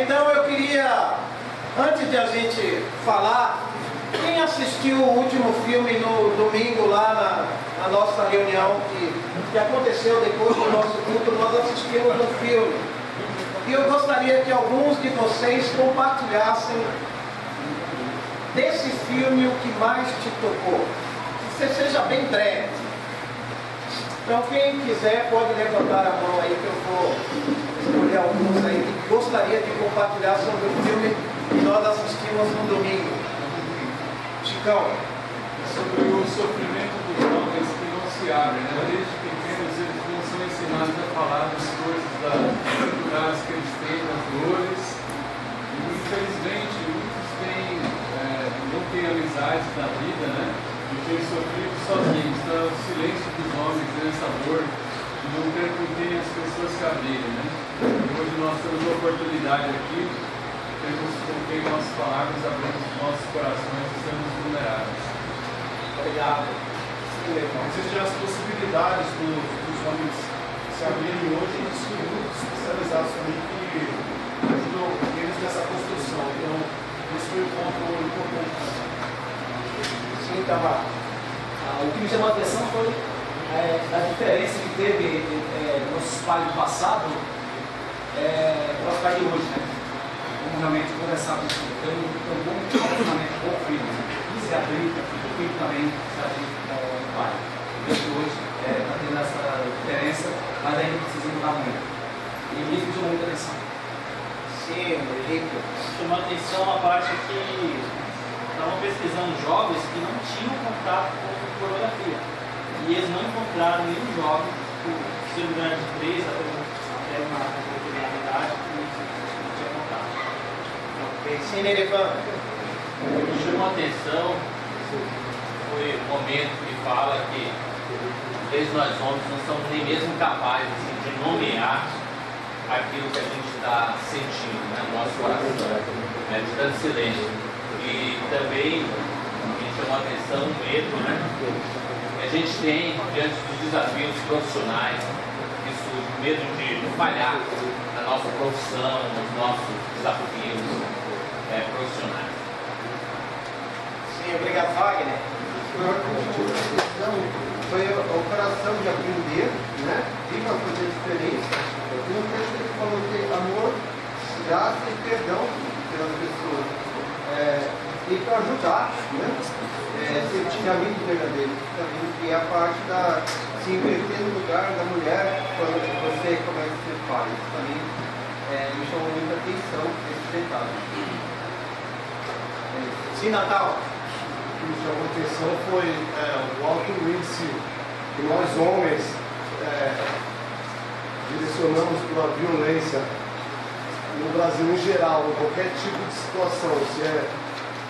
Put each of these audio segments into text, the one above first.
Então eu queria, antes de a gente falar, quem assistiu o último filme no domingo lá na nossa reunião que aconteceu depois do nosso culto, nós assistimos um filme. E eu gostaria que alguns de vocês compartilhassem desse filme o que mais te tocou. Que você seja bem breve. Então quem quiser pode levantar a mão aí que eu vou escolher alguns aí que gostaria de compartilhar sobre o filme que nós assistimos no domingo. Chicão. Sobre o sofrimento dos homens que não se abrem, né? Desde pequenos eles não são ensinados a falar das coisas, das dificuldades que eles têm, das dores. E infelizmente muitos não têm amizades na vida, né? E têm sofrido sozinhos. Então o silêncio dos homens nessa dor de não ter com quem as pessoas se abrirem, né? E hoje nós temos a oportunidade aqui, temos com quem nós falarmos, abrimos nossos corações e sermos vulneráveis. Obrigado. Existem as possibilidades dos homens se abrirem hoje e existem grupos especializados também que ajudam eles nessa construção. Então, esse foi o ponto importante. Sim, Tamar. O que me chamou a atenção foi a diferença que teve nossos pais do passado para os pais de hoje, né? Como realmente conversar com o filho. Tem um bom relacionamento com o filho, né? Se abrir, o filho também se abrir com o pai. Desde hoje está tendo essa diferença, mas ainda precisa mudar muito. E isso me chamou muita atenção. Sim, Henrique. Chamou a atenção a parte que estavam pesquisando jovens que não tinham contato com pornografia. E eles não encontraram nenhum jovem, sendo grande de 3 até uma determinada idade, que não tinha contato. Sim, Nerivan. O que chamou a atenção foi o momento que fala que desde nós homens não somos nem mesmo capazes assim, de nomear aquilo que a gente está sentindo, né, no nosso coração, né, de tanto silêncio. E também me chamou a atenção o medo, né, que a gente tem diante dos desafios profissionais, que surge o medo de falhar na nossa profissão, nos nossos desafios profissionais. Sim, obrigado, Wagner. Foi o coração de aprender, né? Viva a fazer diferença. E no texto ele falou que amor, graça e perdão pelas pessoas. E para ajudar, né? Ser amigo verdadeiro. Também que é a parte da se inverter no lugar da mulher quando você começa a ser pai. Isso também me chamou muita atenção esse detalhe. Sim, Natal. O que me chamou a atenção foi o alto índice que nós homens direcionamos para a violência no Brasil em geral, em qualquer tipo de situação, se é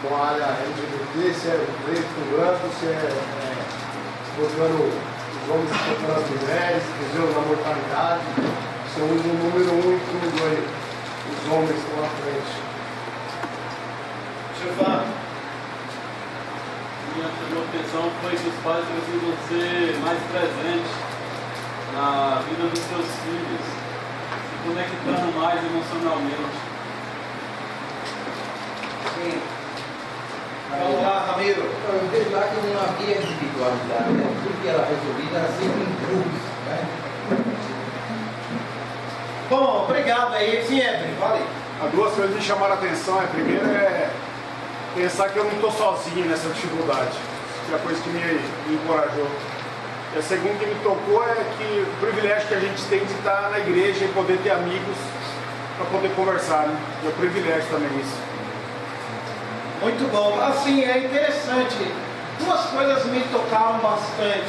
uma área LGBT, se é preto com branco, se é botando os homens contra as mulheres, entendeu? Na mortalidade, somos o número 1 em tudo aí, os homens estão à frente. Gilvan. Minha atenção foi que os pais precisam ser mais presentes na vida dos seus filhos, se conectando mais emocionalmente. Sim. Vamos lá, Ramiro. Eu vejo lá que não havia individualidade, né? Tudo que era resolvido era sempre em grupos, né? Bom, obrigado aí. Sim, Edwin, vale. As duas coisas me chamaram a atenção. A primeira é pensar que eu não estou sozinho nessa dificuldade. Isso é a coisa que me encorajou. E a segunda que me tocou é que o privilégio que a gente tem de estar na igreja e poder ter amigos para poder conversar, né? É um privilégio também isso. Muito bom. Assim, é interessante. Duas coisas me tocaram bastante.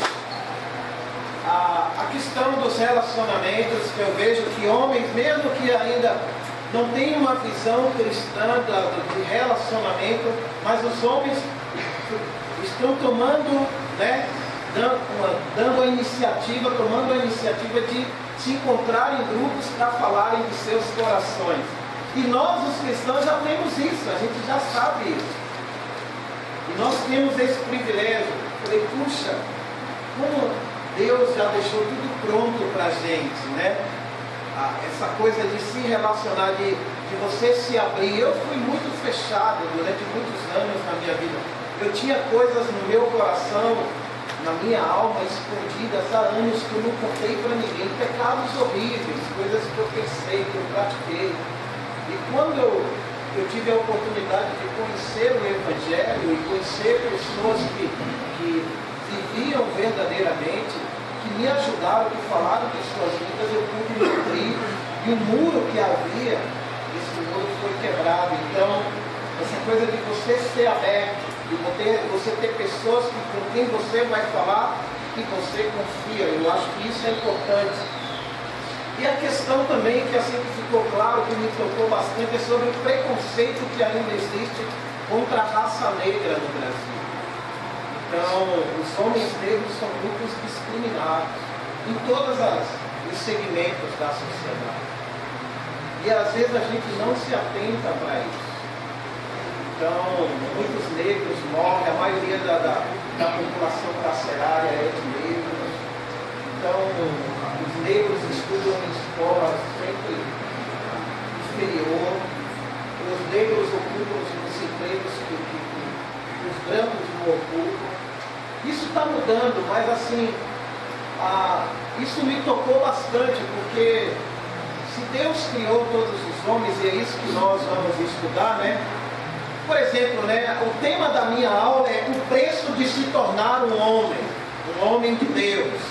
A questão dos relacionamentos, que eu vejo que homens, mesmo que ainda não têm uma visão cristã de relacionamento, mas os homens estão tomando, né, tomando a iniciativa de se encontrar em grupos para falarem de seus corações. E nós, os cristãos, já temos isso, a gente já sabe isso. E nós temos esse privilégio. Falei, puxa, como Deus já deixou tudo pronto para a gente, né? Essa coisa de se relacionar, de de você se abrir. Eu fui muito fechado durante muitos anos na minha vida. Eu tinha coisas no meu coração, na minha alma, escondidas há anos que eu não contei para ninguém. Pecados horríveis, coisas que eu pensei, que eu pratiquei. E quando eu tive a oportunidade de conhecer o Evangelho e conhecer pessoas que viviam verdadeiramente, que me ajudaram, que falaram de suas vidas, eu pude me abrir. E o muro que havia, esse muro foi quebrado. Então, essa coisa de você ser aberto, de você ter pessoas com quem você vai falar e você confia, eu acho que isso é importante. E a questão também, que assim que ficou claro, que me tocou bastante, é sobre o preconceito que ainda existe contra a raça negra no Brasil. Então, os homens negros são grupos discriminados em todos os segmentos da sociedade. E às vezes a gente não se atenta para isso. Então, muitos negros morrem, a maioria da população carcerária é de negros. Então, os negros estudam em escolas sempre inferior. Os negros ocupam os empregos que os brancos não ocupam. Isso está mudando, mas assim, isso me tocou bastante, porque se Deus criou todos os homens, e é isso que nós vamos estudar, né? Por exemplo, né, o tema da minha aula é o preço de se tornar um homem de Deus.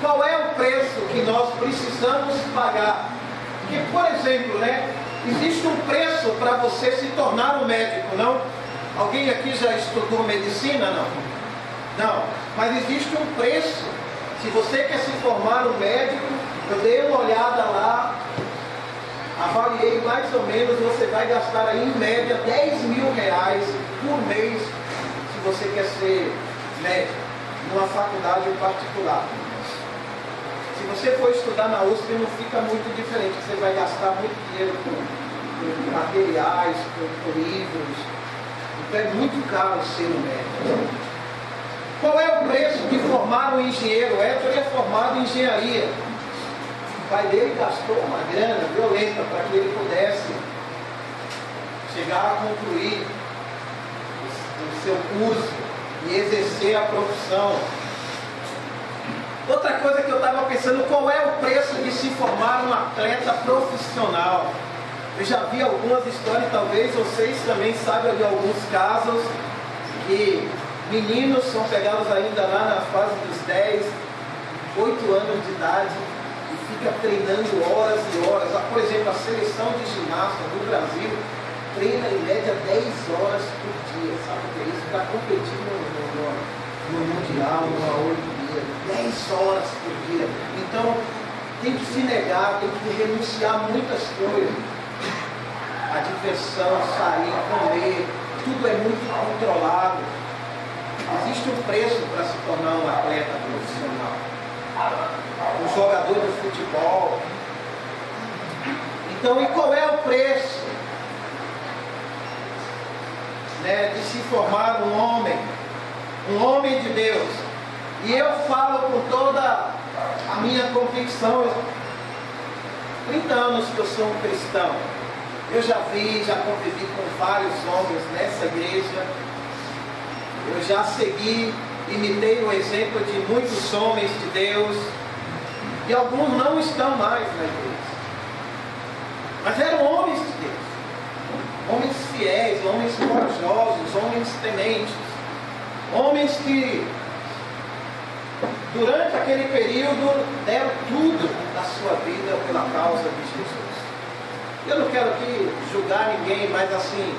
Qual é o preço que nós precisamos pagar? Porque, por exemplo, né, existe um preço para você se tornar um médico, não? Alguém aqui já estudou medicina? Não. Mas existe um preço. Se você quer se formar um médico, eu dei uma olhada lá, avaliei mais ou menos, você vai gastar aí em média R$10.000 por mês se você quer ser médico numa faculdade particular. Se você for estudar na USP, não fica muito diferente, você vai gastar muito dinheiro com materiais, com livros. Então é muito caro ser um médico. Qual é o preço de formar um engenheiro? O Héctor é formado em engenharia. O pai dele gastou uma grana violenta para que ele pudesse chegar a concluir o seu curso e exercer a profissão. Outra coisa que eu estava pensando, qual é o preço de se formar um atleta profissional? Eu já vi algumas histórias, talvez vocês também saibam de alguns casos, que meninos são pegados ainda lá na fase dos 10, 8 anos de idade, fica treinando horas e horas. Por exemplo, a seleção de ginástica do Brasil treina em média 10 horas por dia, sabe o que é isso? Para competir no Mundial, numa Olimpíada, 10 horas por dia. Então, tem que se negar, tem que renunciar a muitas coisas. A diversão, sair, comer, tudo é muito controlado. Existe um preço para se tornar um atleta profissional. Um jogador de futebol. Então, e qual é o preço, né, de se formar um homem de Deus? E eu falo com toda a minha convicção, 30 anos que eu sou um cristão, eu já convivi com vários homens nessa igreja, eu já segui, imitei o exemplo de muitos homens de Deus, e alguns não estão mais na igreja. Mas eram homens de Deus, homens fiéis, homens corajosos, homens tementes, homens que durante aquele período deram tudo da sua vida pela causa de Jesus. Eu não quero aqui julgar ninguém, mas assim,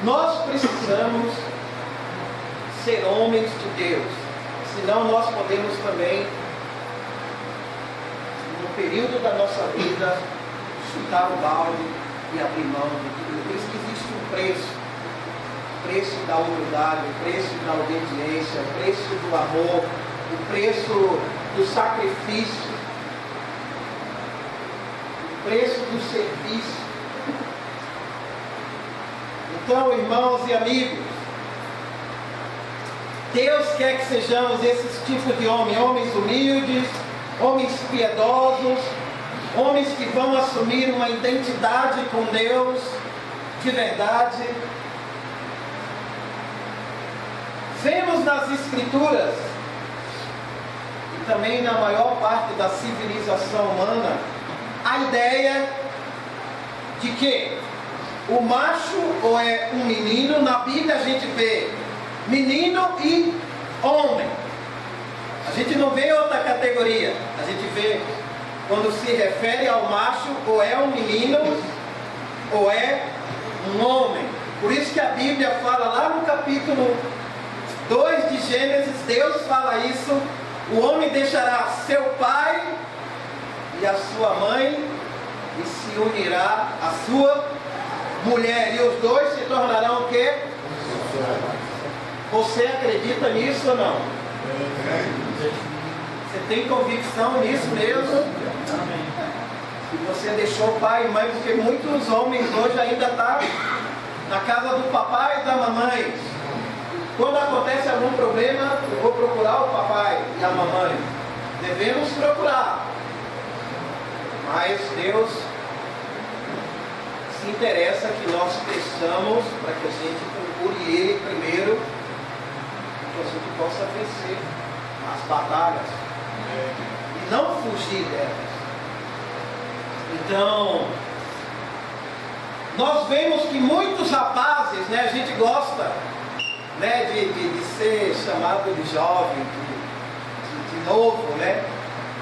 nós precisamos ser homens de Deus, senão nós podemos também, no período da nossa vida, chutar o balde e abrir mão de tudo. Por isso que existe um preço. O preço da humildade, o preço da obediência, o preço do amor, o preço do sacrifício, o preço do serviço. Então, irmãos e amigos, Deus quer que sejamos esses tipos de homens humildes, homens piedosos, Homens que vão assumir uma identidade com Deus de verdade. Vemos nas Escrituras e também na maior parte da civilização humana a ideia de que o macho ou é um menino. Na Bíblia a gente vê menino e homem. A gente não vê outra categoria. A gente vê quando se refere ao macho, ou é um menino ou é um homem. Por isso que a Bíblia fala lá no capítulo 2 de Gênesis, Deus fala isso: o homem deixará seu pai e a sua mãe e se unirá à sua mulher, e os dois se tornarão o quê? Você acredita nisso ou não? Você tem convicção nisso mesmo? Se você deixou pai e mãe, porque muitos homens hoje ainda estão na casa do papai e da mamãe. Quando acontece algum problema, eu vou procurar o papai e a mamãe. Devemos procurar. Mas Deus se interessa que nós cresçamos para que a gente procure Ele primeiro, que a gente possa vencer as batalhas e não fugir delas. Então, nós vemos que muitos rapazes, né, a gente gosta, né, de ser chamado de jovem, de novo, né?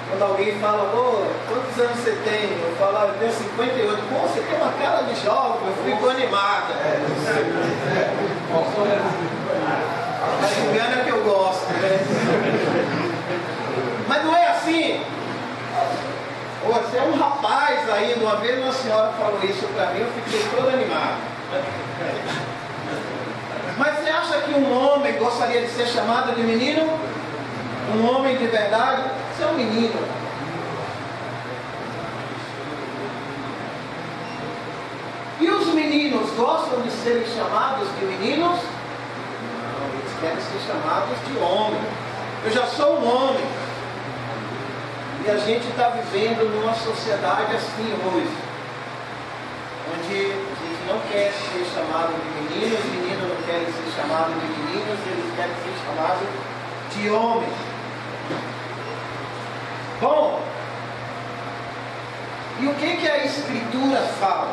Quando alguém fala, pô, quantos anos você tem? Eu falo, eu tenho 58. Pô, você tem uma cara de jovem, eu fico animada. Mas engana que eu gosto, né? Mas não é assim. Pô, você é um rapaz ainda. Uma vez uma senhora falou isso pra mim, eu fiquei todo animado. Mas você acha que um homem gostaria de ser chamado de menino? Um homem de verdade? Você é um menino. E os meninos gostam de serem chamados de meninos? Não, eles querem ser chamados de homem. Eu já sou um homem. E a gente está vivendo numa sociedade assim hoje, onde a gente não quer ser chamado de meninos, os meninos não querem ser chamados de meninos, eles querem ser chamados de homens. Bom, e o que a Escritura fala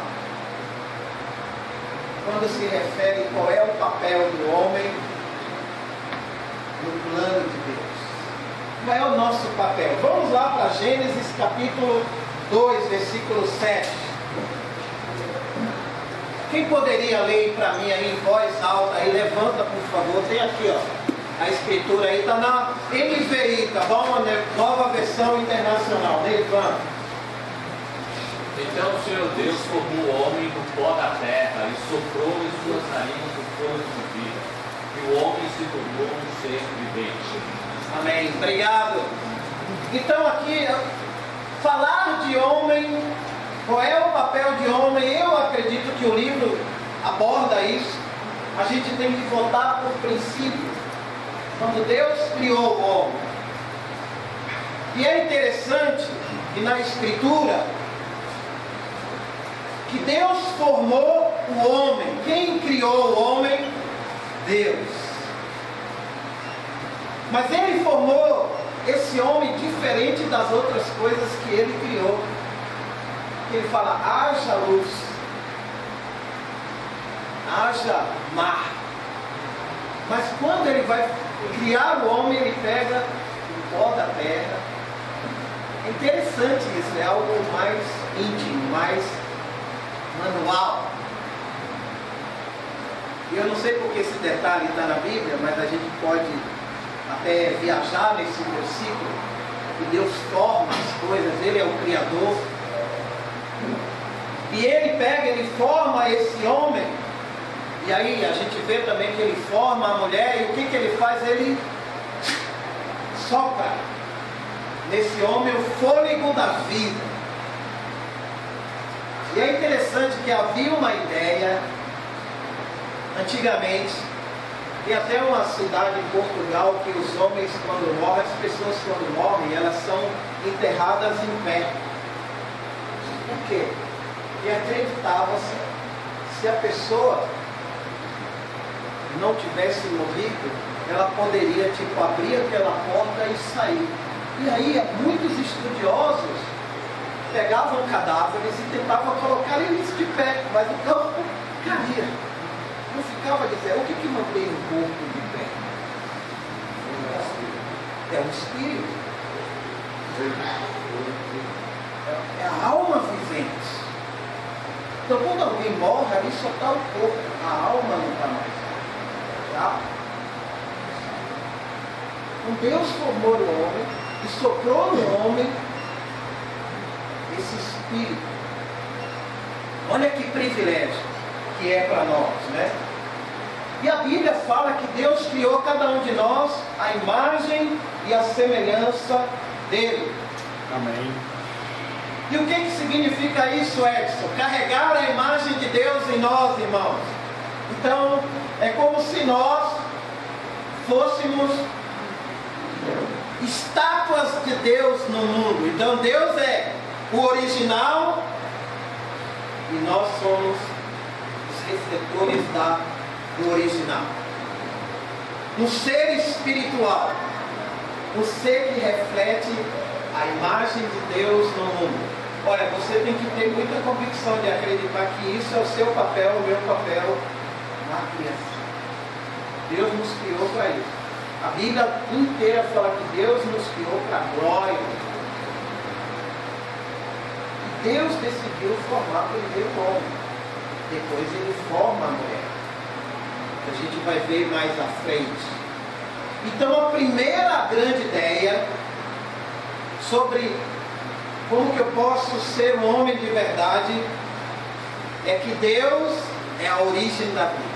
quando se refere qual é o papel do homem no plano de Deus? Qual é o nosso papel? Vamos lá para Gênesis capítulo 2, versículo 7. Quem poderia ler para mim aí em voz alta? Aí levanta, por favor. Tem aqui, ó. A escritura aí está na NVI, tá bom? Nova versão internacional. Levanta. Então o Senhor Deus formou o homem do pó da terra e soprou em suas narinas o fôlego de vida. E o homem se tornou um ser vivente. Amém. Obrigado. Então aqui, falar de homem, qual é o papel de homem? Eu acredito que o livro aborda isso. A gente tem que voltar por princípio. Quando Deus criou o homem. E é interessante que na Escritura, que Deus formou o homem. Quem criou o homem? Deus. Mas Ele formou esse homem diferente das outras coisas que Ele criou. Ele fala, haja luz, haja mar. Mas quando Ele vai criar o homem, Ele pega o pó da terra. É interessante isso, é algo mais íntimo, mais manual. E eu não sei porque esse detalhe está na Bíblia, mas a gente pode até viajar nesse versículo, que Deus forma as coisas, Ele é o Criador. E Ele pega, Ele forma esse homem. E aí a gente vê também que Ele forma a mulher. E o que Ele faz? Ele sopra nesse homem o fôlego da vida. E é interessante que havia uma ideia, antigamente, tem até uma cidade em Portugal que os homens quando morrem, as pessoas quando morrem, elas são enterradas em pé. Por quê? E acreditava-se, se a pessoa não tivesse morrido, ela poderia abrir aquela porta e sair. E aí muitos estudiosos pegavam cadáveres e tentavam colocar eles de pé, mas o corpo caía. Não ficava de pé. O que mantém o corpo de pé? É o espírito. É a alma vivente. Então quando alguém morre, ali só está o corpo, a alma não está mais. Tá? Então Deus formou o homem e soprou no homem esse espírito. Olha que privilégio que é para nós, né? E a Bíblia fala que Deus criou cada um de nós a imagem e a semelhança dele. Amém. E o que significa isso, Edson? Carregar a imagem de Deus em nós, irmãos. Então, é como se nós fôssemos estátuas de Deus no mundo. Então, Deus é o original e nós somos os receptores do original. Um ser espiritual, um ser que reflete a imagem de Deus no mundo. Olha, você tem que ter muita convicção de acreditar que isso é o seu papel, o meu papel na criação. Deus nos criou para isso. A Bíblia inteira fala que Deus nos criou para a glória. E Deus decidiu formar primeiro o homem. Depois ele forma a mulher. A gente vai ver mais à frente. Então a primeira grande ideia sobre como que eu posso ser um homem de verdade é que Deus é a origem da vida.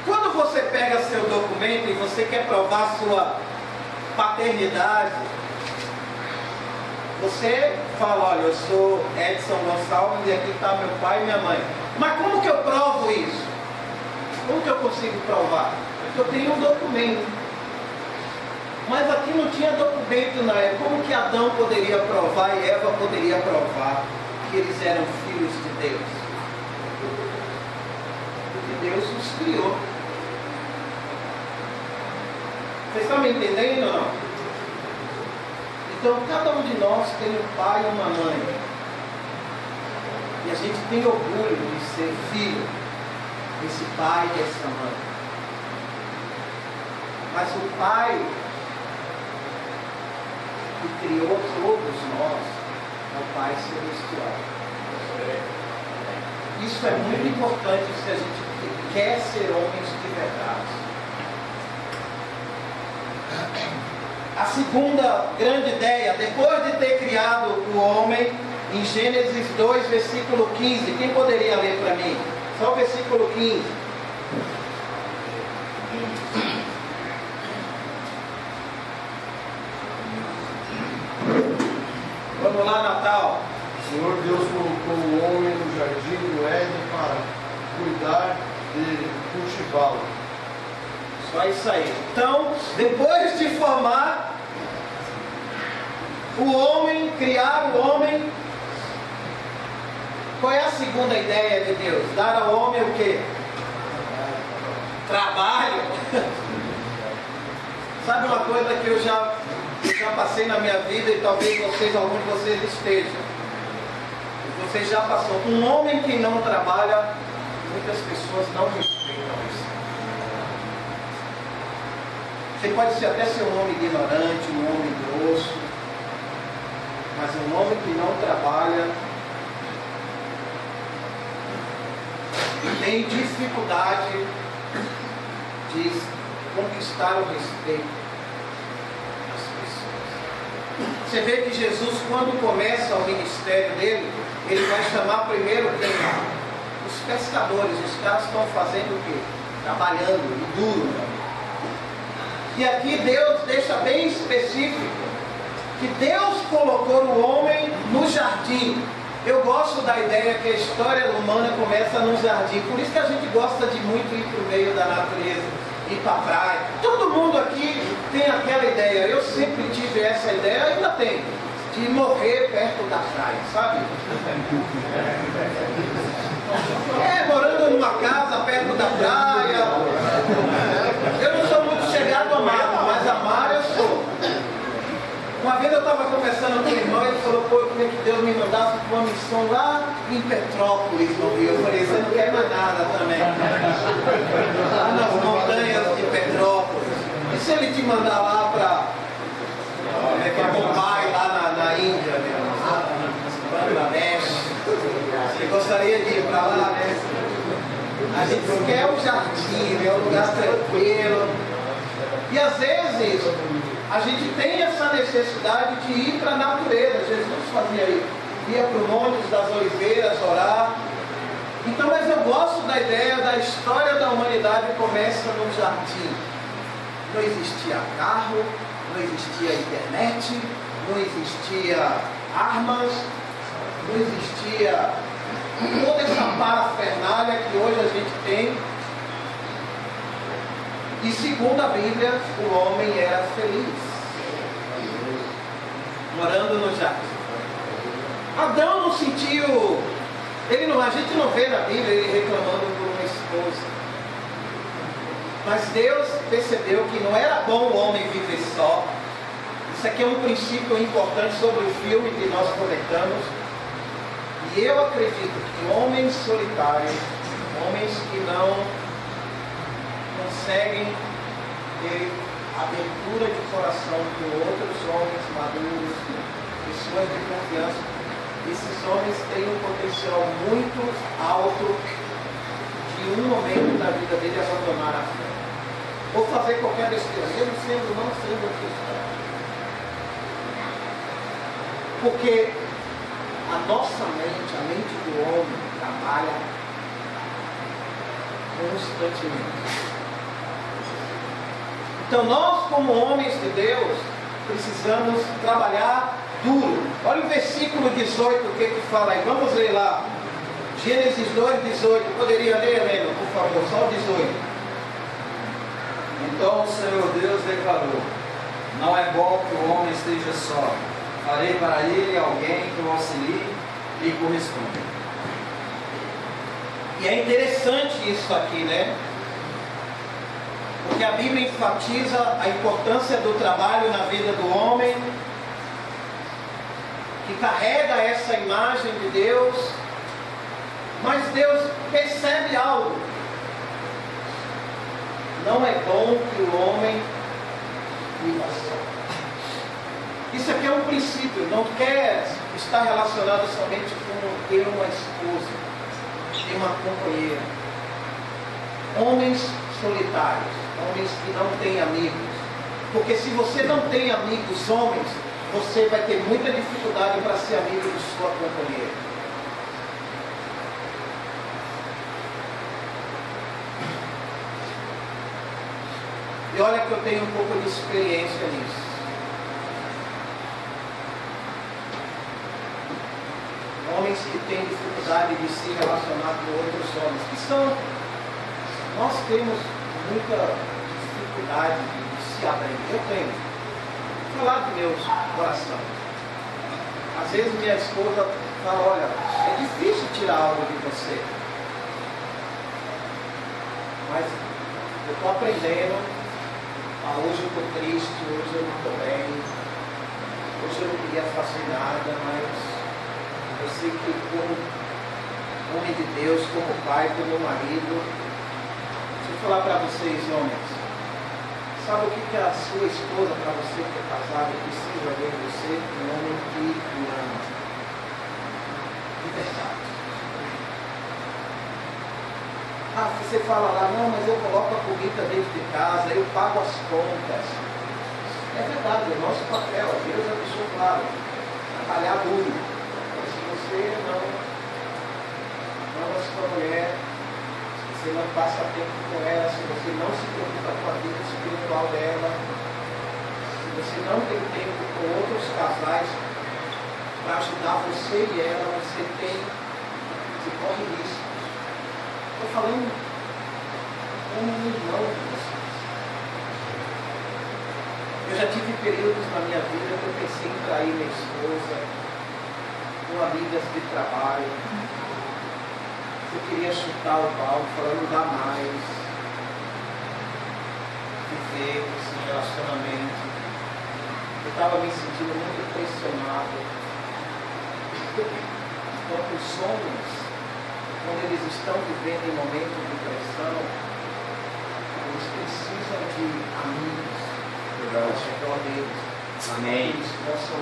Quando você pega seu documento e você quer provar sua paternidade, você fala, olha, eu sou Edson Gonçalves e aqui está meu pai e minha mãe. Mas como que eu provo isso? Como que eu consigo provar? Porque eu tenho um documento. Mas aqui não tinha documento na época. Como que Adão poderia provar e Eva poderia provar que eles eram filhos de Deus? Porque Deus os criou. Vocês estão me entendendo ou não? Então cada um de nós tem um pai e uma mãe. E a gente tem orgulho de ser filho desse pai e dessa mãe. Mas o pai que criou todos nós é o Pai Celestial. Isso é muito importante se a gente quer ser homens de verdade. A segunda grande ideia, depois de ter criado o homem, em Gênesis 2, versículo 15, quem poderia ler para mim? Só o versículo 15. Vamos lá, Natal. O Senhor Deus colocou o homem no jardim do Éden para cuidar dele, cultivá-lo. Só isso aí. Então, depois de formar o homem, criar o homem, qual é a segunda ideia de Deus? Dar ao homem o quê? Trabalho. Sabe uma coisa que eu já passei na minha vida e talvez algum de vocês estejam. Você já passou. Um homem que não trabalha, muitas pessoas não respeitam isso. Você pode até ser um homem ignorante, um homem grosso, mas um homem que não trabalha tem dificuldade de conquistar o respeito. Você vê que Jesus, quando começa o ministério dele, ele vai chamar primeiro quem? Os pescadores. Os caras estão fazendo o quê? Trabalhando, duro. E aqui Deus deixa bem específico que Deus colocou o homem no jardim. Eu gosto da ideia que a história humana começa no jardim. Por isso que a gente gosta de muito ir para o meio da natureza, ir para a praia. Todo mundo aqui tem aquela ideia. Eu sempre tive essa ideia, ainda tenho. de morrer perto da praia, sabe? Morando numa casa perto da praia. Eu não sou muito chegado a mar, mas amar eu sou. Uma vez eu estava conversando com o irmão e ele falou, pô, eu queria que Deus me mandasse para uma missão lá em Petrópolis, no Rio. Eu falei, você não quer mais nada também. Lá nas montanhas de Petrópolis. E se ele te mandar lá para Mumbai, lá na Índia, Bangladesh, você gostaria de ir para lá, né? A gente quer o jardim, é um lugar tranquilo. E às vezes a gente tem essa necessidade de ir para a natureza. Jesus fazia isso. Ia para o Monte das Oliveiras orar. Então, mas eu gosto da ideia da história da humanidade começa no jardim. Não existia carro, não existia internet, não existia armas, não existia toda essa parafernália que hoje a gente tem. E segundo a Bíblia, o homem era feliz, morando no jardim. Adão não sentiu, a gente não vê na Bíblia ele reclamando por uma esposa. Mas Deus percebeu que não era bom o homem viver só. Isso aqui é um princípio importante sobre o filme que nós comentamos. E eu acredito que homens solitários, homens que não conseguem ter abertura de coração com outros homens maduros, pessoas de confiança, esses homens têm um potencial muito alto de um momento da vida dele abandonar a fé. Ou fazer qualquer besteira, mesmo sendo não sendo cristão. Porque a nossa mente, a mente do homem, trabalha constantemente. Então nós, como homens de Deus, precisamos trabalhar duro. Olha o versículo 18, o que fala aí. Vamos ler lá. Gênesis 2, 18. Poderia ler, Helena, por favor, só o 18. Então o Senhor Deus declarou: não é bom que o homem esteja só. Farei para ele alguém que o auxilie e corresponda. E é interessante isso aqui, né? Porque a Bíblia enfatiza a importância do trabalho na vida do homem, que carrega essa imagem de Deus, mas Deus percebe algo. Não é bom que o homem viva só. Isso aqui é um princípio, não quer estar relacionado somente com ter uma esposa, ter uma companheira. Homens solitários, homens que não têm amigos. Porque se você não tem amigos homens, você vai ter muita dificuldade para ser amigo de sua companheira. E olha que eu tenho um pouco de experiência nisso. Homens que têm dificuldade de se relacionar com outros homens, que são, nós temos muita dificuldade de se abrir. Eu tenho. Vou falar do meu coração. Às vezes minha esposa fala, olha, é difícil tirar algo de você. Mas eu estou aprendendo. Hoje eu estou triste, hoje eu não estou bem. Hoje eu não queria fazer nada, mas eu sei que como homem de Deus, como pai, como marido, deixa eu falar para vocês, homens, sabe o que a sua esposa, para você que é casado, precisa ver em você? Um homem que o ama. De verdade. Você fala lá, não, mas eu coloco a comida dentro de casa, eu pago as contas. É verdade, é nosso papel, Deus deixou claro, trabalhar duro. Se você não ama sua mulher, se você não passa tempo com ela, se você não se preocupa com a vida espiritual dela, se você não tem tempo com outros casais para ajudar você e ela, você corre risco. Estou falando como um irmão de vocês. Eu já tive períodos na minha vida que eu pensei em trair minha esposa, com amigas de trabalho. Eu queria chutar o balde, falar, não dá mais viver esse relacionamento. Eu estava me sentindo muito pressionado. Então, os homens, quando eles estão vivendo em momentos de pressão, eles precisam de amigos ao redor deles. Amém. Eles possam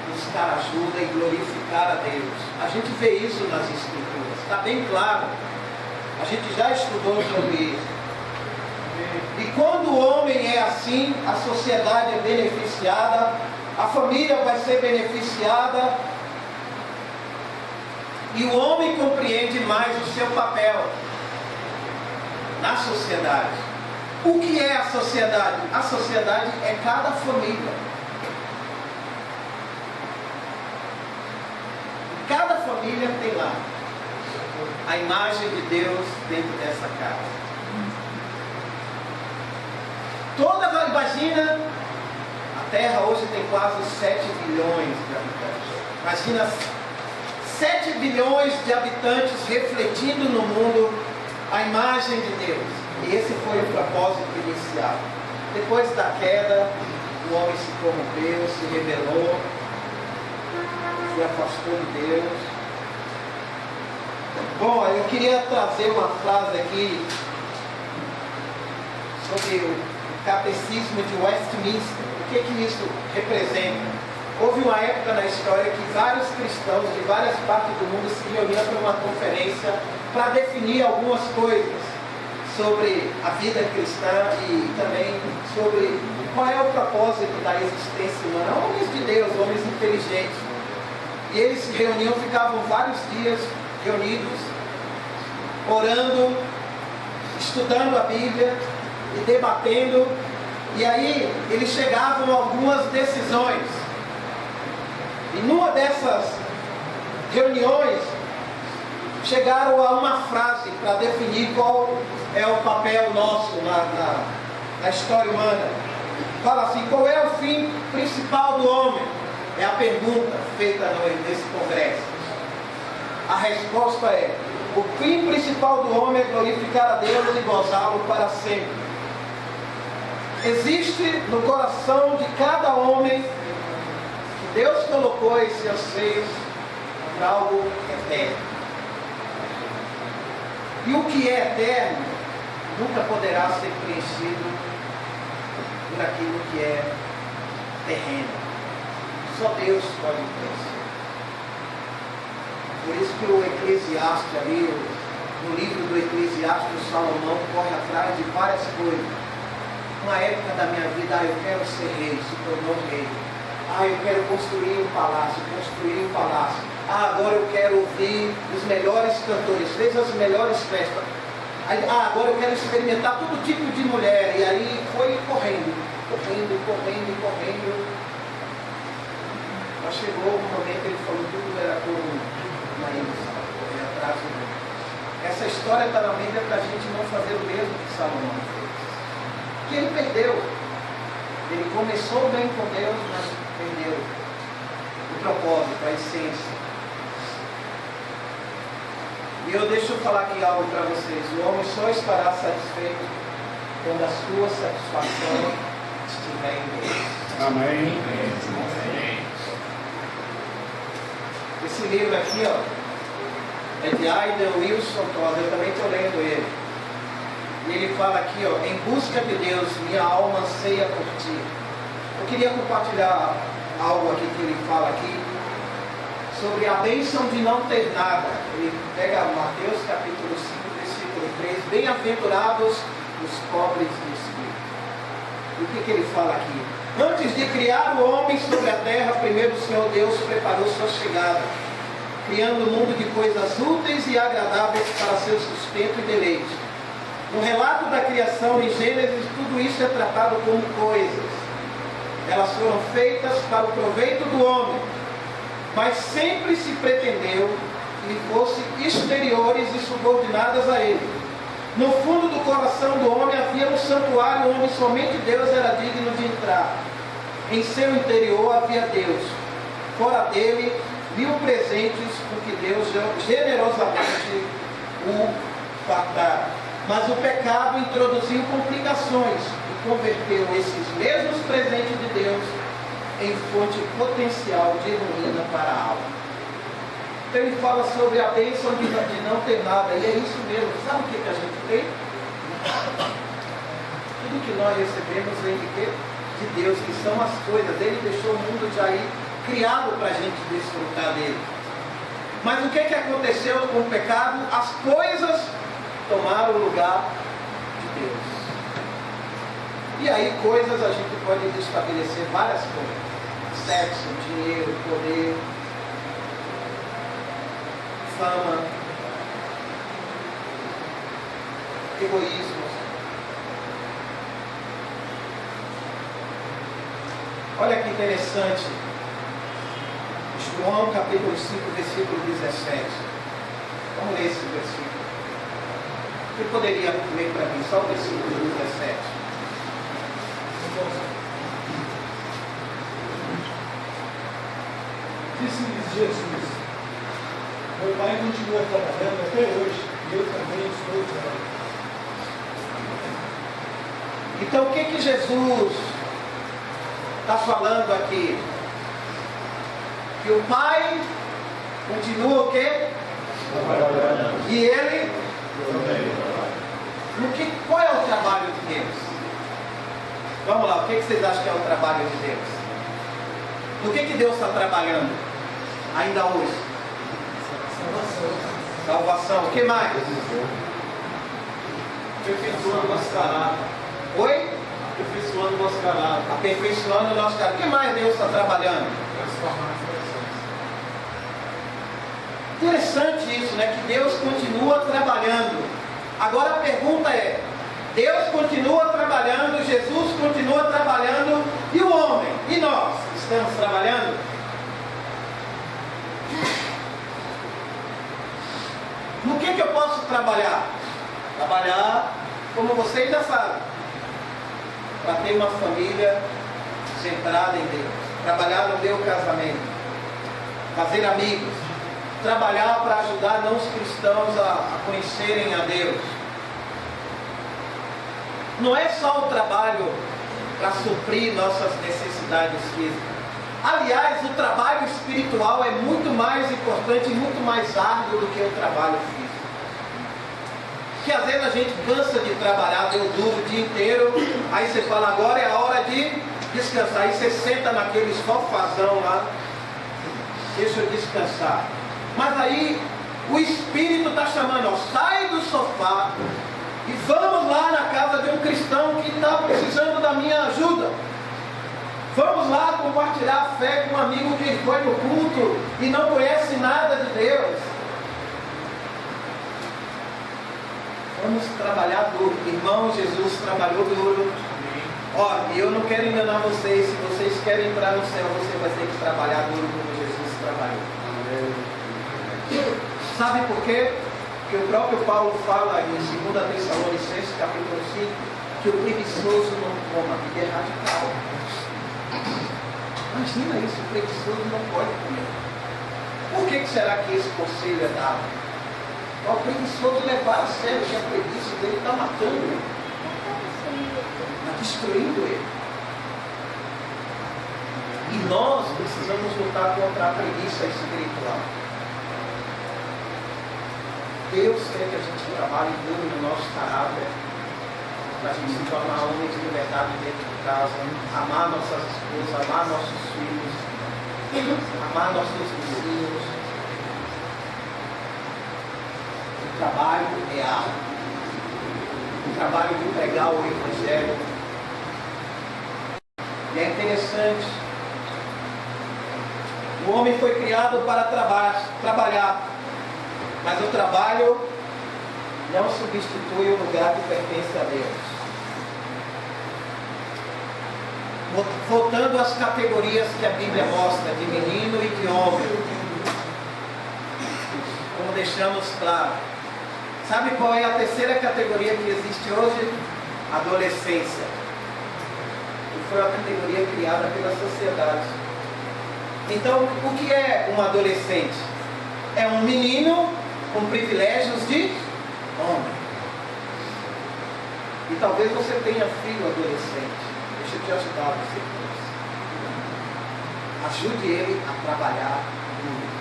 buscar ajuda e glorificar a Deus. A gente vê isso nas Escrituras, está bem claro. A gente já estudou sobre isso. E quando o homem é assim, a sociedade é beneficiada, a família vai ser beneficiada, e o homem compreende mais o seu papel na sociedade. O que é a sociedade? A sociedade é cada família. Cada família tem lá a imagem de Deus dentro dessa casa. Imagina, a Terra hoje tem quase 7 bilhões de habitantes. Imagina 7 bilhões de habitantes refletindo no mundo a imagem de Deus. E esse foi o propósito inicial. Depois da queda, o homem se corrompeu, se rebelou, se afastou de Deus. Bom, eu queria trazer uma frase aqui sobre o Catecismo de Westminster. O que isso representa? Houve uma época na história que vários cristãos de várias partes do mundo se reuniam para uma conferência para definir algumas coisas sobre a vida cristã e também sobre qual é o propósito da existência humana. Homens de Deus, homens inteligentes. E eles se reuniam, ficavam vários dias reunidos, orando, estudando a Bíblia e debatendo. E aí eles chegavam a algumas decisões. E numa dessas reuniões chegaram a uma frase para definir qual é o papel nosso na história humana. Fala assim: qual é o fim principal do homem? É a pergunta feita nesse congresso. A resposta é: o fim principal do homem é glorificar a Deus e gozá-lo para sempre. Existe no coração de cada homem que Deus colocou em seus seios algo eterno. E o que é eterno nunca poderá ser preenchido por aquilo que é terreno. Só Deus pode preencher. Por isso que o Eclesiastes ali, no livro do Eclesiastes, Salomão corre atrás de várias coisas. Uma época da minha vida, eu quero ser rei, se tornou rei. Eu quero construir um palácio, agora eu quero ouvir os melhores cantores, fez as melhores festas. Agora eu quero experimentar todo tipo de mulher. E aí foi correndo. Mas chegou um momento que ele falou, tudo era como uma ilusão, correr atrás do mundo. Essa história está na Bíblia para a gente não fazer o mesmo que Salomão fez. Que ele perdeu. Ele começou bem com Deus, mas perdeu o propósito, a essência. E deixa eu falar aqui algo para vocês. O homem só estará satisfeito quando a sua satisfação estiver em Deus. Amém. Esse livro aqui, é de Aidan Wilson Todd. Eu também estou lendo ele. E ele fala aqui, em busca de Deus, minha alma anseia por ti. Eu queria compartilhar algo aqui que ele fala aqui sobre a bênção de não ter nada. Ele pega Mateus capítulo 5, versículo 3, bem-aventurados os pobres de espírito. E o que ele fala aqui? Antes de criar o homem sobre a terra, primeiro o Senhor Deus preparou sua chegada, criando um mundo de coisas úteis e agradáveis para seu sustento e deleite. No relato da criação em Gênesis, tudo isso é tratado como coisas. Elas foram feitas para o proveito do homem, mas sempre se pretendeu que fossem exteriores e subordinadas a ele. No fundo do coração do homem havia um santuário onde somente Deus era digno de entrar. Em seu interior havia Deus. Fora dele, 1000 presentes com que Deus generosamente o fartara. Mas o pecado introduziu complicações e converteu esses mesmos presentes de Deus em fonte potencial de ruína para a alma. Então ele fala sobre a bênção de não ter nada, e é isso mesmo. Sabe o que a gente tem? Tudo que nós recebemos vem de quê? De Deus, que são as coisas. Ele deixou o mundo já aí criado para a gente desfrutar dele. Mas o que aconteceu com o pecado? As coisas tomaram o lugar de Deus. E aí coisas a gente pode estabelecer várias coisas. Sexo, dinheiro, poder, fama, egoísmo. Olha que interessante. João capítulo 5, versículo 17. Vamos ler esse versículo. Você poderia ler para mim só o versículo 17? Disse-lhes Jesus: meu Pai continua trabalhando até hoje, e eu também estou trabalhando. Então o que Jesus está falando aqui? Que o Pai continua o quê? E ele? Qual é o trabalho de Deus? Vamos lá, o que vocês acham que é o trabalho de Deus? No que Deus está trabalhando ainda hoje? Salvação. O que mais? Aperfeiçoando o nosso caráter. Oi? Aperfeiçoando o nosso caráter. Aperfeiçoando o nosso caráter. O que mais Deus está trabalhando? Transformar as corações. Interessante isso, né? Que Deus continua trabalhando. Agora a pergunta é: Deus continua trabalhando, Jesus continua trabalhando, e o homem? E nós? Estamos trabalhando? No que eu posso trabalhar? Trabalhar, como vocês já sabem, para ter uma família centrada em Deus. Trabalhar no meu casamento. Fazer amigos. Trabalhar para ajudar não os cristãos a conhecerem a Deus. Não é só o trabalho para suprir nossas necessidades físicas. Aliás, o trabalho espiritual é muito mais importante e muito mais árduo do que o trabalho físico. Que às vezes a gente cansa de trabalhar, deu duro o dia inteiro, aí você fala, agora é a hora de descansar. Aí você senta naquele sofazão lá, deixa eu descansar. Mas aí o Espírito está chamando, ó, sai do sofá e vamos lá na casa de um cristão que está precisando da minha ajuda. Vamos lá compartilhar a fé com um amigo que foi no culto e não conhece nada de Deus. Vamos trabalhar duro. Irmão, Jesus trabalhou duro. Ó, e eu não quero enganar vocês. Se vocês querem entrar no céu, você vai ter que trabalhar duro como Jesus trabalhou. Sabe por quê? Porque o próprio Paulo fala em 2 Tessalonicenses capítulo 5 que o preguiçoso não coma, que é radical. Imagina isso, o preguiçoso não pode comer. Por que será que esse conselho é dado? O preguiçoso levar a sério que a preguiça dele está matando ele, está destruindo ele. E nós precisamos lutar contra a preguiça espiritual. Deus quer que a gente trabalhe duro no nosso caráter, para a gente se tornar homens de verdade dentro de casa, amar nossas esposas, amar nossos filhos, amar nossos vizinhos. O trabalho é árduo. O trabalho de pregar o Evangelho. E é interessante. O homem foi criado para trabalhar. Mas o trabalho não substitui o lugar que pertence a Deus. Voltando às categorias que a Bíblia mostra, de menino e de homem. Como deixamos claro. Sabe qual é a terceira categoria que existe hoje? Adolescência. foi uma categoria criada pela sociedade. Então, o que é um adolescente? É um menino com privilégios de homem. E talvez você tenha filho adolescente. Deixa eu te ajudar você com isso. Ajude ele a trabalhar duro.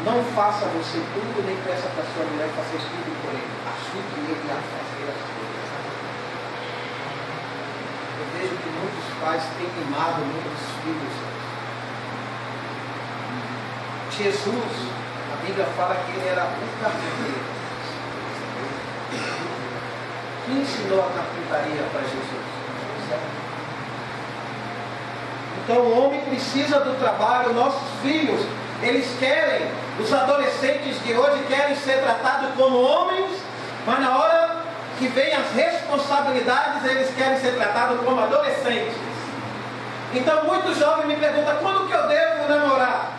Não faça você tudo, nem peça para sua mulher fazer tudo por ele. Ajude ele a fazer as coisas. Eu vejo que muitos pais têm mimado muitos filhos. Jesus, a Bíblia fala que ele era um carpinteiro. Quem ensinou a carpintaria para Jesus? Então o homem precisa do trabalho. Nossos filhos, eles querem, os adolescentes de hoje querem ser tratados como homens, mas na hora que vem as responsabilidades, eles querem ser tratados como adolescentes. Então muitos jovens me perguntam, quando que eu devo namorar?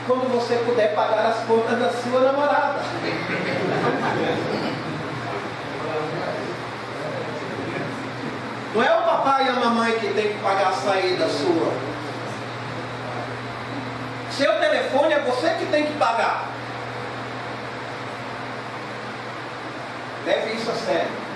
Quando você puder pagar as contas da sua namorada. Não é o papai e a mamãe que tem que pagar a saída sua. Seu telefone é você que tem que pagar. Leve isso a sério.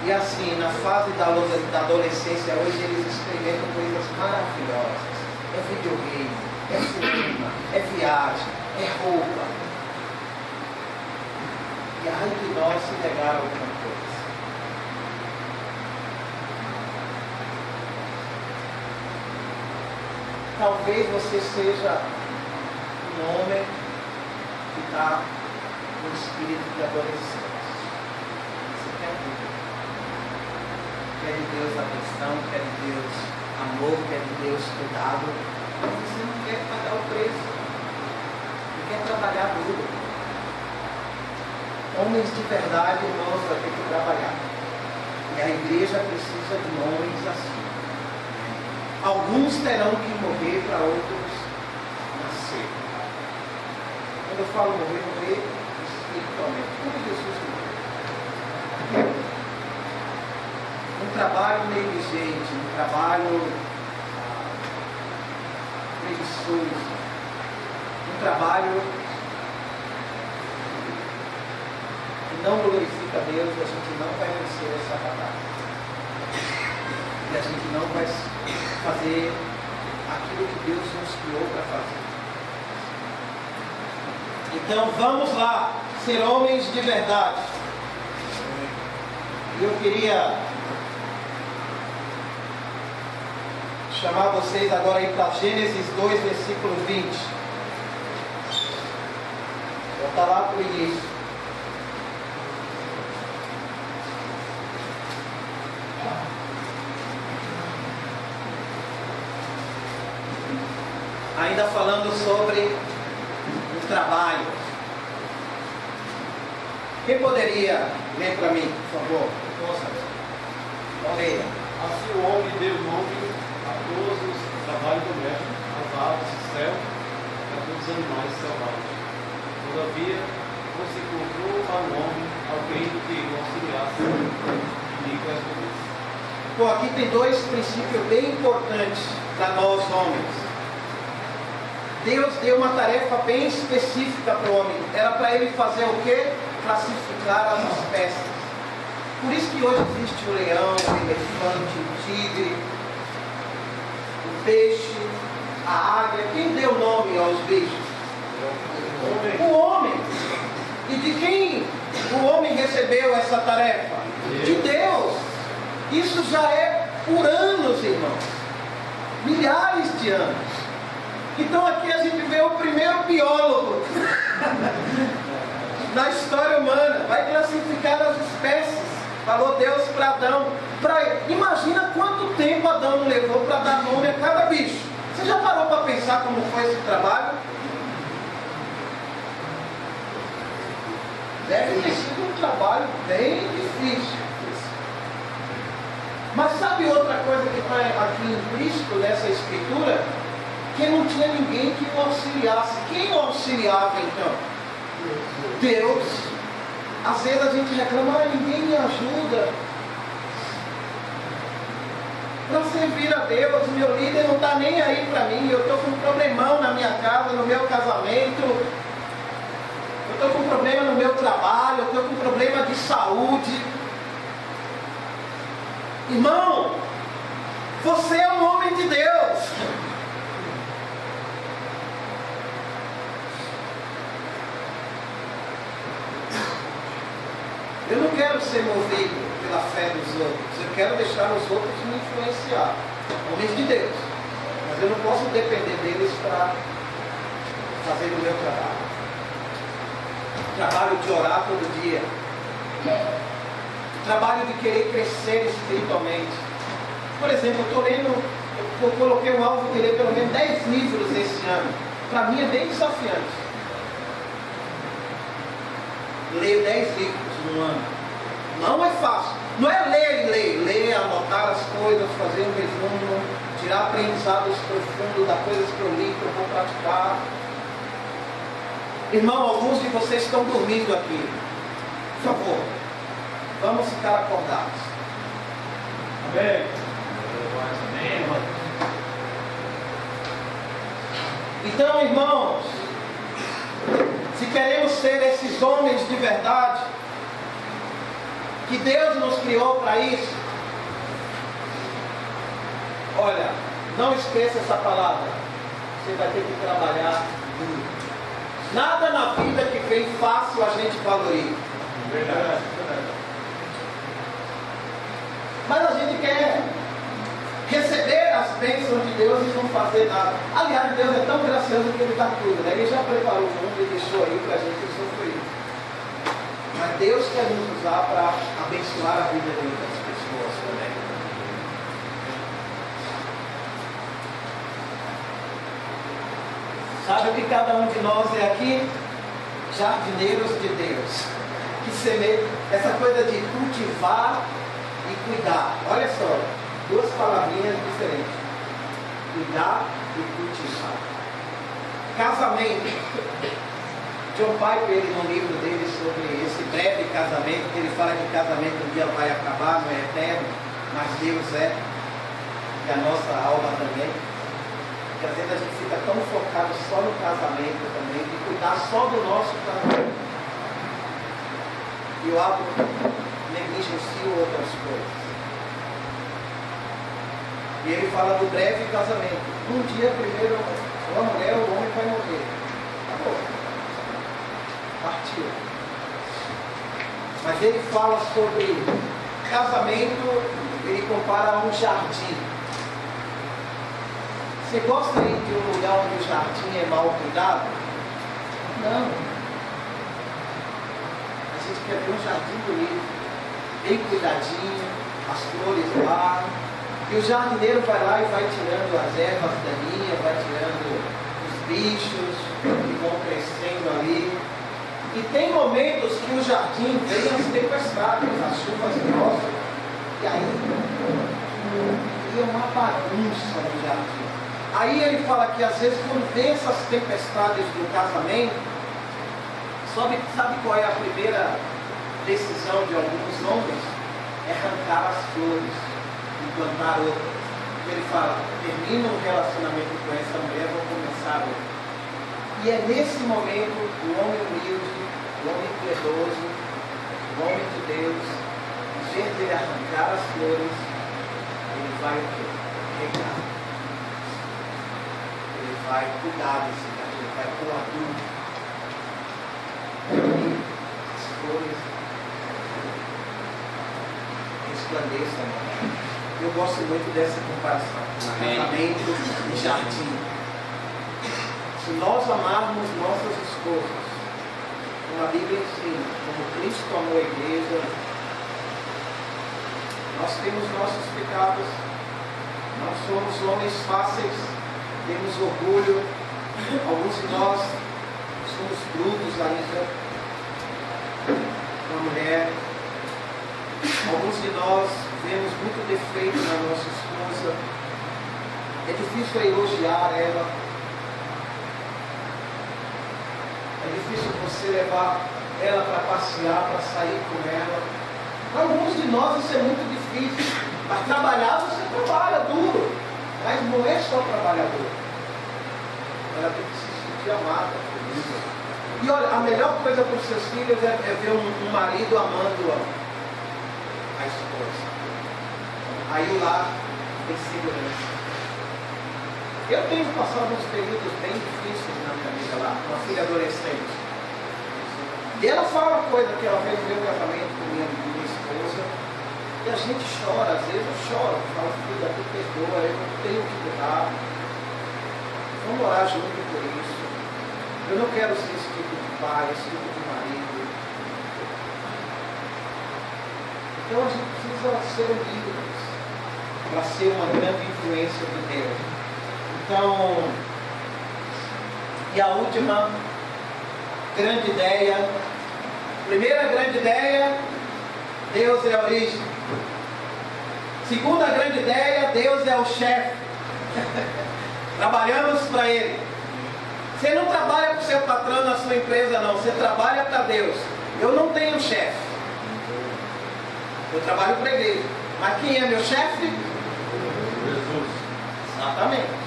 E assim, na fase da adolescência, hoje eles experimentam coisas maravilhosas. É videogame, é cinema, é viagem, é roupa. E ai de nós se negar alguma coisa. Talvez você seja um homem que está no espírito de adolescência. Você quer tudo. Quer de Deus atenção, quer de Deus amor, quer de Deus cuidado. Mas você não quer pagar o preço. Não quer trabalhar duro. Homens de verdade, irmãos, vai ter que trabalhar. E a igreja precisa de homens assim. Alguns terão que morrer para outros nascer. Quando eu falo morrer espiritualmente, como Jesus morreu. Um trabalho negligente, um trabalho preguiçoso, um trabalho não glorifica a Deus, a gente não vai vencer essa batalha. E a gente não vai fazer aquilo que Deus nos criou para fazer. Então vamos lá, ser homens de verdade. Eu queria chamar vocês agora aí para Gênesis 2, versículo 20. Vou estar lá para o início. Ainda falando sobre o trabalho. Quem poderia ler para mim, por favor? Leia. Assim o homem deu nome a todos os trabalhos domésticos, às aves do céu e a todos os animais selvagens. Todavia, não se encontrou para o homem alguém que o auxiliasse em essa coisa. Bom, aqui tem dois princípios bem importantes para nós homens. Deus deu uma tarefa bem específica para o homem. Era para ele fazer o quê? Classificar as espécies. Por isso que hoje existe o leão, o elefante, o tigre, o peixe, a águia. Quem deu nome aos bichos? O homem. E de quem o homem recebeu essa tarefa? De Deus. Isso já é por anos, irmãos. Milhares de anos. Então aqui a gente vê o primeiro biólogo na história humana. Vai classificar as espécies. Falou Deus para Adão. Imagina quanto tempo Adão levou para dar nome a cada bicho. Você já parou para pensar como foi esse trabalho? Deve ter sido um trabalho bem difícil. Mas sabe outra coisa que está aqui implícito nessa escritura? Que não tinha ninguém que o auxiliasse. Quem o auxiliava então? Deus. Às vezes a gente reclama, ninguém me ajuda. Para servir a Deus, meu líder não está nem aí para mim, eu estou com um problemão na minha casa, no meu casamento, eu estou com um problema no meu trabalho, eu estou com um problema de saúde. Irmão, você é um homem de Deus. Eu não quero ser movido pela fé dos outros, eu quero deixar os outros me influenciar. Homens de Deus. Mas eu não posso depender deles para fazer o meu trabalho. Trabalho de orar todo dia. Trabalho de querer crescer espiritualmente. Por exemplo, eu coloquei um alvo de ler pelo menos 10 livros esse ano. Para mim é bem desafiante. Leio 10 livros no ano. Não é fácil. Não é ler, anotar as coisas, fazer um resumo, tirar aprendizados profundos das coisas que eu li, que eu vou praticar. Irmão, alguns de vocês estão dormindo aqui. Por favor, vamos ficar acordados. Amém. Então, irmãos, se queremos ser esses homens de verdade, que Deus nos criou para isso, olha, não esqueça essa palavra, você vai ter que trabalhar duro. Nada na vida que vem fácil a gente valoriza. Verdade. Mas a gente quer receber as bênçãos de Deus e não fazer nada. Aliás, Deus é tão gracioso que Ele dá tudo, né? Ele já preparou o mundo e deixou aí para a gente sofrer. Mas Deus quer nos usar para abençoar a vida de outras pessoas também. Sabe o que cada um de nós é aqui? Jardineiros de Deus. Que semeia, essa coisa de cultivar e cuidar. Olha só, duas palavrinhas diferentes. Cuidar e cultivar. Casamento. John Piper, no livro dele sobre esse breve casamento, ele fala que casamento um dia vai acabar, não é eterno, mas Deus é, e a nossa alma também. Porque às vezes a gente fica tão focado só no casamento também, de cuidar só do nosso casamento. E o hábito negligencia outras coisas. E ele fala do breve casamento. Um dia primeiro, a mulher ou o homem vai morrer. Acabou. Partiu. Mas ele fala sobre casamento, ele compara a um jardim. Você gosta aí de um lugar onde o jardim é mal cuidado? Não. A gente quer ver um jardim bonito, bem cuidadinho, as flores lá. E o jardineiro vai lá e vai tirando as ervas daninhas, vai tirando os bichos que vão crescendo ali. E tem momentos que o jardim vem as tempestades, as chuvas grossas, e aí cria uma bagunça no jardim. Aí ele fala que às vezes quando vem essas tempestades do casamento, sabe qual é a primeira decisão de alguns homens? É arrancar as flores e plantar outras. Ele fala, termina um relacionamento com essa mulher, vou começar outro. E é nesse momento o homem humilde, o homem piedoso, o homem de Deus, em vez de ele arrancar as flores, ele vai o quê? Regar. Ele vai cuidar desse jardim, ele vai pôr adubo. E as flores resplandeçam. Eu gosto muito dessa comparação. Casamento e jardim. Se nós amarmos nossas esposas, como a Bíblia ensina, como Cristo amou a igreja, nós temos nossos pecados, nós somos homens fáceis, temos orgulho, alguns de nós somos brutos ainda, uma mulher, alguns de nós vemos muito defeito na nossa esposa, é difícil elogiar ela. É difícil você levar ela para passear, para sair com ela. Para alguns de nós isso é muito difícil. Para trabalhar você trabalha duro, mas não é só trabalhador. Ela tem que se sentir amada por isso. E olha, a melhor coisa para os seus filhos é ver um marido amando a esposa. Aí o lar tem segurança. Eu tenho passado uns períodos bem difíceis na minha vida lá, com a filha adolescente. E ela fala coisa que ela fez no meu casamento com minha esposa. E a gente chora, às vezes eu choro. Falo, filha, me perdoa, eu não tenho que errar. Vamos orar junto por isso. Eu não quero ser esse tipo de pai, esse tipo de marido. Então a gente precisa ser unidos para ser uma grande influência de Deus. Então, e a última grande ideia, primeira grande ideia, Deus é a origem. Segunda grande ideia, Deus é o chefe. Trabalhamos para Ele. Você não trabalha para o seu patrão na sua empresa, não. Você trabalha para Deus. Eu não tenho chefe. Eu trabalho para a igreja. Mas quem é meu chefe? Jesus. Exatamente.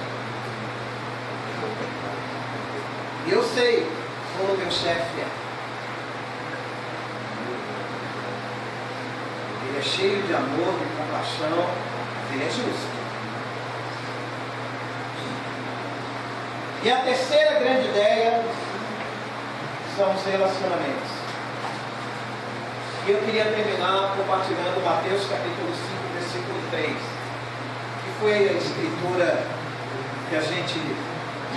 E eu sei como meu chefe é. Ele é cheio de amor, de compaixão. Ele é justo. E a terceira grande ideia são os relacionamentos. E eu queria terminar compartilhando Mateus capítulo 5, versículo 3, que foi a escritura que a gente...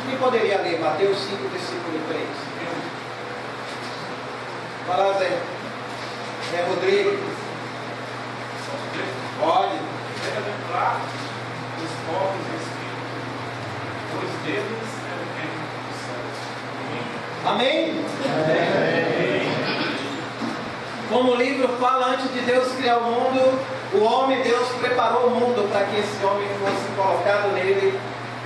Quem poderia ler Mateus 5, versículo 3? Vai lá, Zé. É Rodrigo. Pode. Bem-aventurado os pobres em espírito, pois deles é o reino dos céus. Amém? Amém. Como o livro fala, antes de Deus criar o mundo, o homem, Deus preparou o mundo para que esse homem fosse colocado nele.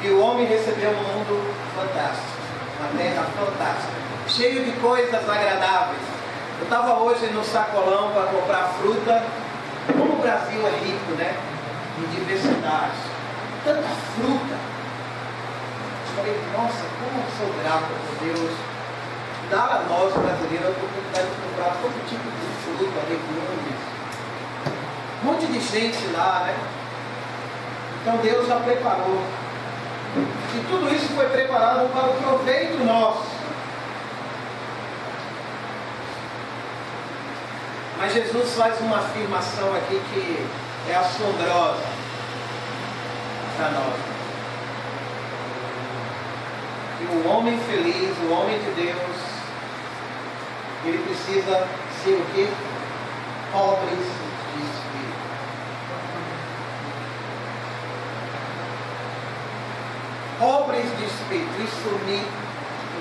E o homem recebeu um mundo fantástico, uma terra fantástica, cheio de coisas agradáveis. Eu estava hoje no sacolão para comprar fruta. Como o Brasil é rico, né? Em diversidade, tanta fruta. Eu falei, nossa, como eu sou grato por Deus dar a nós brasileiros a oportunidade de comprar todo tipo de fruta, legumes. Um monte de gente lá, né? Então Deus já preparou. E tudo isso foi preparado para o proveito nosso. Mas Jesus faz uma afirmação aqui que é assombrosa para nós. Que o homem feliz, o homem de Deus, ele precisa ser o quê? Pobres de espírito. Pobres de espírito. Isso me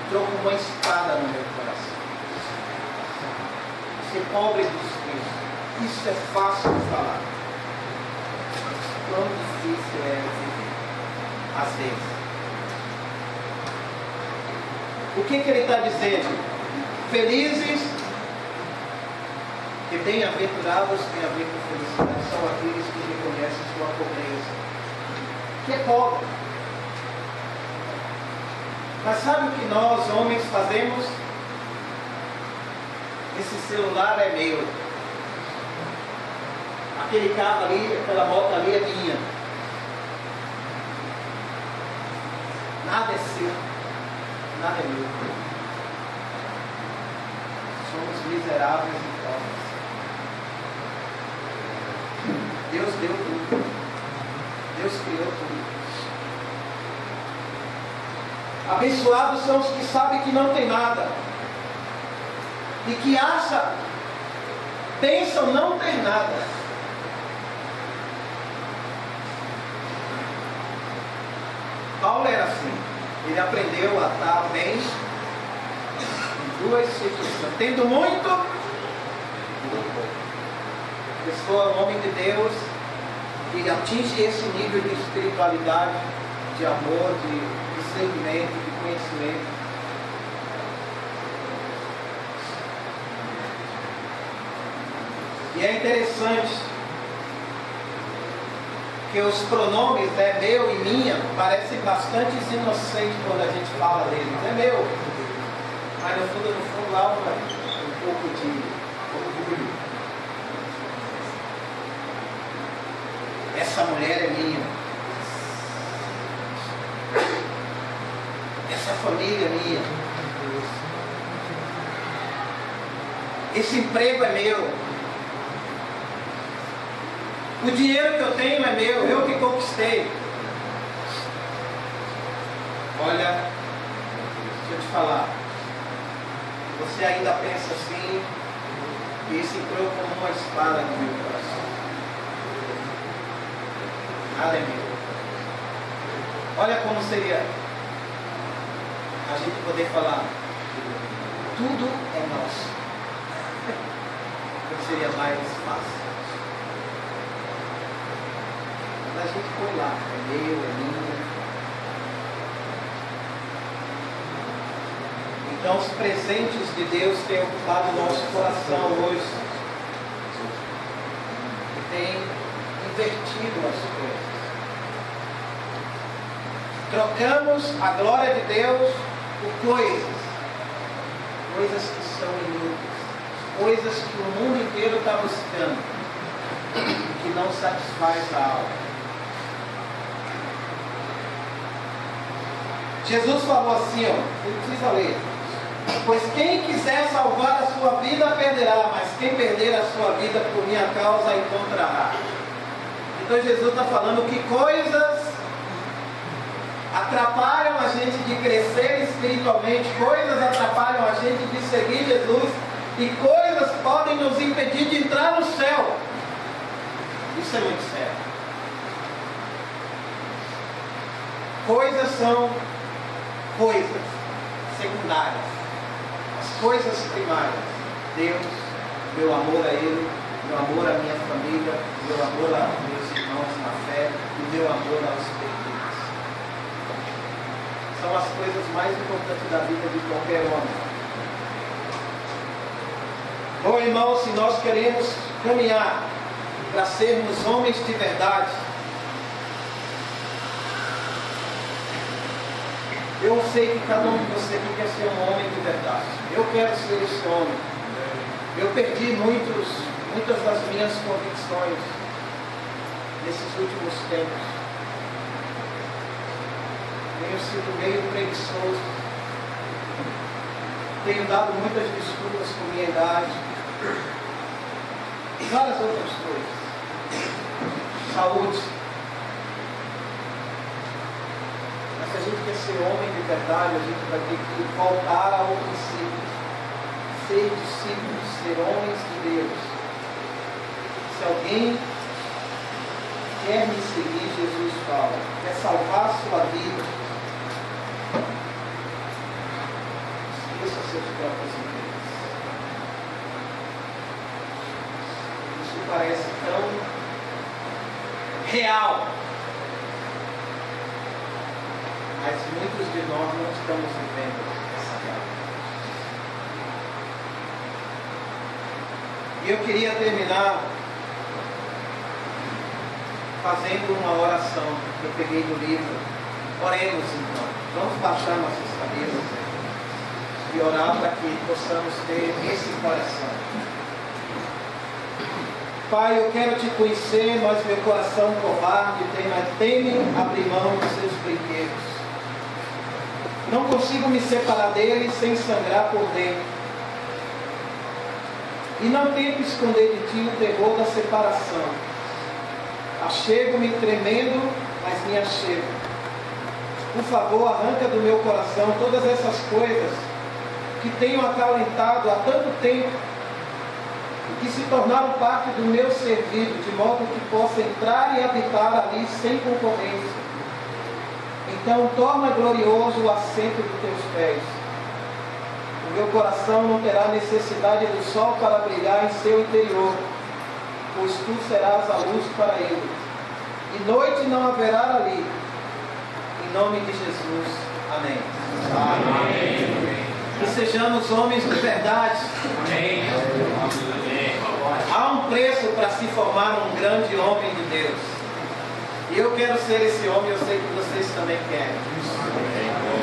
entrou como uma espada no meu coração. Ser pobre de espírito. Isso é fácil de falar. Quão difícil é viver. Às vezes. O que ele está dizendo? Felizes, que bem-aventurados tem a ver com felicidade, são aqueles que reconhecem sua pobreza. Que é pobre. Mas sabe o que nós, homens, fazemos? Esse celular é meu. Aquele carro ali, aquela moto ali é minha. Nada é seu. Nada é meu. Somos miseráveis e pobres. Deus deu tudo. Deus criou tudo. Abençoados são os que sabem que não tem nada. E que pensam não ter nada. Paulo era assim. Ele aprendeu a estar bem em duas situações. Tendo muito, pessoa, homem de Deus, ele atinge esse nível de espiritualidade, de amor, de discernimento, de conhecimento. E é interessante que os pronomes, né, meu e minha, parecem bastante inocentes quando a gente fala deles. É meu. Mas no fundo lá um pouco de orgulho. Essa mulher é minha. Essa família é minha. Esse emprego é meu. O dinheiro que eu tenho é meu, eu que conquistei. Olha, deixa eu te falar. Você ainda pensa assim, e isso entrou como uma espada no meu coração. Nada é meu. Olha como seria a gente poder falar, tudo é nosso. Como seria mais fácil. Mas a gente põe lá, é meu, é minha. Então os presentes de Deus têm ocupado o nosso coração hoje. E têm invertido as coisas. Trocamos a glória de Deus por coisas que são inúteis, coisas que o mundo inteiro está buscando, que não satisfaz a alma. Jesus falou assim, ó, não precisa ler. Pois quem quiser salvar a sua vida perderá, mas quem perder a sua vida por minha causa a encontrará. Então Jesus está falando que coisas atrapalham a gente de crescer espiritualmente, coisas atrapalham a gente de seguir Jesus e coisas podem nos impedir de entrar no céu. Isso é muito sério. Coisas são coisas secundárias. As coisas primárias. Deus, meu amor a Ele, meu amor à minha família, meu amor aos meus irmãos na fé e meu amor aos perdidos. São as coisas mais importantes da vida de qualquer homem. Bom, irmãos, se nós queremos caminhar para sermos homens de verdade, eu sei que cada um de vocês quer ser um homem de verdade. Eu quero ser esse homem. Eu perdi muitas das minhas convicções nesses últimos tempos. Tenho sido meio preguiçoso. Tenho dado muitas desculpas por minha idade. E várias outras coisas. Saúde. Mas se a gente quer ser homem de verdade, a gente vai ter que voltar ao princípio. Ser discípulos, ser homens de Deus. Se alguém quer me seguir, Jesus fala, quer salvar a sua vida, esqueça seus próprios interesses. Isso parece tão real, mas muitos de nós não estamos vivendo essa realidade. E eu queria terminar fazendo uma oração que eu peguei do livro. Oremos então. Vamos baixar nossas cabeças e orar para que possamos ter esse coração. Pai, eu quero te conhecer, mas meu coração covarde teme abrir mão dos seus brinquedos. Não consigo me separar dele sem sangrar por dentro. E não tento esconder de ti o terror da separação. Achego-me tremendo, mas me achego. Por favor, arranca do meu coração todas essas coisas que tenho acalentado há tanto tempo e que se tornaram parte do meu serviço, de modo que possa entrar e habitar ali sem concorrência. Então, torna glorioso o assento dos teus pés. O meu coração não terá necessidade do sol para brilhar em seu interior, pois tu serás a luz para ele. E noite não haverá ali. Em nome de Jesus. Amém. Amém. Que sejamos homens de verdade. Amém. Há um preço para se formar um grande homem de Deus. E eu quero ser esse homem, eu sei que vocês também querem.